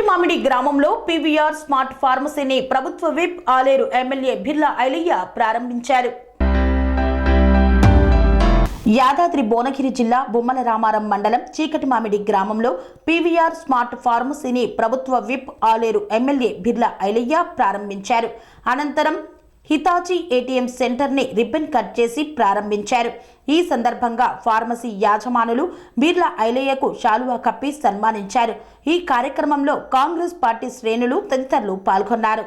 చీకటి మామిడి గ్రామంలో పీవీఆర్ స్మార్ట్ ఫార్మసీని ప్రభుత్వ విప్ ఆలేరు ఎమ్మెల్యే బిర్లా ఐలయ్య ప్రారంభించారు. యాదాద్రి భువనగిరి జిల్లా బొమ్మల రామారం మండలం చీకటి మామిడి గ్రామంలో పీవీఆర్ స్మార్ట్ ఫార్మసీని ప్రభుత్వ విప్ ఆలేరు ఎమ్మెల్యే బిర్లా ఐలయ్య ప్రారంభించారు. అనంతరం హితాచి ఏటీఎం సెంటర్ ని రిబ్బన్ కట్ చేసి ప్రారంభించారు. ఈ సందర్భంగా ఫార్మసీ యాజమానులు బిర్లా ఐలయ్యకు శాలువా కప్పి సన్మానించారు. ఈ కార్యక్రమంలో కాంగ్రెస్ పార్టీ శ్రేణులు తదితరులు పాల్గొన్నారు.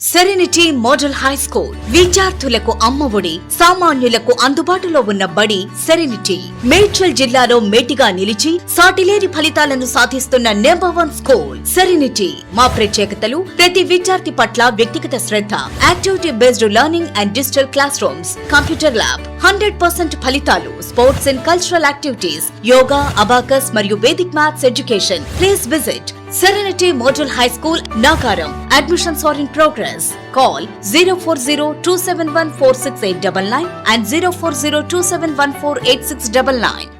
సెరెనిటీ మోడల్ హై స్కూల్ విద్యార్థులకు అమ్మఒడి, సామాన్యులకు అందుబాటులో ఉన్న బడి సెరెనిటీ. మేడ్చల్ జిల్లాలో మేటిగా నిలిచి సాటిలేని ఫలితాలను సాధిస్తున్న నంబర్ 1 స్కూల్ సెరెనిటీ. మా ప్రత్యేకతలు ప్రతి విద్యార్థి పట్ల వ్యక్తిగత శ్రద్ధ, activity based learning and digital classrooms, computer lab, 100% ఫలితాలు, sports and cultural activities, yoga, abacus మరియు vedic maths education. Please visit Serenity Model High School, Nagaram. Admissions are in progress. Call 040-271-46899 and 040-271-48699.